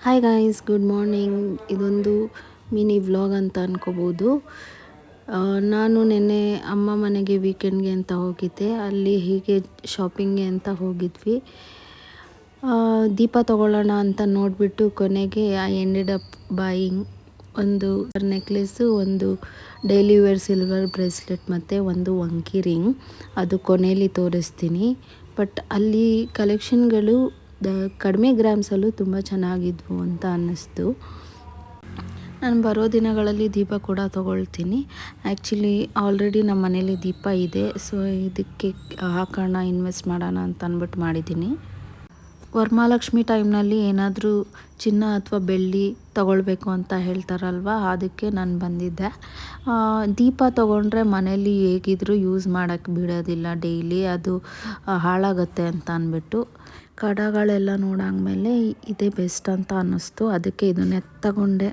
Hi guys, good morning. ಇದೊಂದು mini vlog ಅಂತ ಅನ್ಕೋಬೋದು. ನಾನು ನೆನ್ನೆ ಅಮ್ಮ ಮನೆಗೆ ವೀಕೆಂಡ್ಗೆ ಅಂತ ಹೋಗಿದ್ದೆ. ಅಲ್ಲಿ ಹೀಗೆ ಶಾಪಿಂಗ್ಗೆ ಅಂತ ಹೋಗಿದ್ವಿ. ದೀಪ ತಗೊಳ್ಳೋಣ ಅಂತ ನೋಡಿಬಿಟ್ಟು ಕೊನೆಗೆ ಐ ಎಂಡೆಡ್ ಅಪ್ ಬಾಯಿಂಗ್ ಒಂದು ನೆಕ್ಲೆಸ್ಸು, ಒಂದು ಡೈಲಿ ವೇರ್ ಸಿಲ್ವರ್ ಬ್ರೇಸ್ಲೆಟ್ ಮತ್ತು ಒಂದು ವಂಕಿ ರಿಂಗ್. ಅದು ಕೊನೆಯಲ್ಲಿ ತೋರಿಸ್ತೀನಿ. ಬಟ್ ಅಲ್ಲಿ ಕಲೆಕ್ಷನ್ಗಳು ಕಡಿಮೆ ಗ್ರಾಮ್ಸಲ್ಲೂ ತುಂಬ ಚೆನ್ನಾಗಿದ್ವು ಅಂತ ಅನ್ನಿಸ್ತು. ನಾನು ಬರೋ ದಿನಗಳಲ್ಲಿ ದೀಪ ಕೂಡ ತೊಗೊಳ್ತೀನಿ. ಆ್ಯಕ್ಚುಲಿ ಆಲ್ರೆಡಿ ನಮ್ಮ ಮನೇಲಿ ದೀಪ ಇದೆ, ಸೊ ಇದಕ್ಕೆ ಹಾಕೋಣ, ಇನ್ವೆಸ್ಟ್ ಮಾಡೋಣ ಅಂತ ಅಂದ್ಬಿಟ್ಟು ಮಾಡಿದ್ದೀನಿ. ವರಮಹಾಲಕ್ಷ್ಮಿ ಟೈಮ್ನಲ್ಲಿ ಏನಾದರೂ ಚಿನ್ನ ಅಥವಾ ಬೆಳ್ಳಿ ತೊಗೊಳ್ಬೇಕು ಅಂತ ಹೇಳ್ತಾರಲ್ವ, ಅದಕ್ಕೆ ನಾನು ಬಂದಿದ್ದೆ. ದೀಪ ತೊಗೊಂಡ್ರೆ ಮನೇಲಿ ಹೇಗಿದ್ದರೂ ಯೂಸ್ ಮಾಡೋಕ್ಕೆ ಬಿಡೋದಿಲ್ಲ, ಡೈಲಿ ಅದು ಹಾಳಾಗುತ್ತೆ ಅಂತ ಅಂದ್ಬಿಟ್ಟು ಕಡಗಳೆಲ್ಲ ನೋಡಾದ್ಮೇಲೆ ಇದೇ ಬೆಸ್ಟ್ ಅಂತ ಅನ್ನಿಸ್ತು. ಅದಕ್ಕೆ ಇದನ್ನೇ ತಗೊಂಡೆ.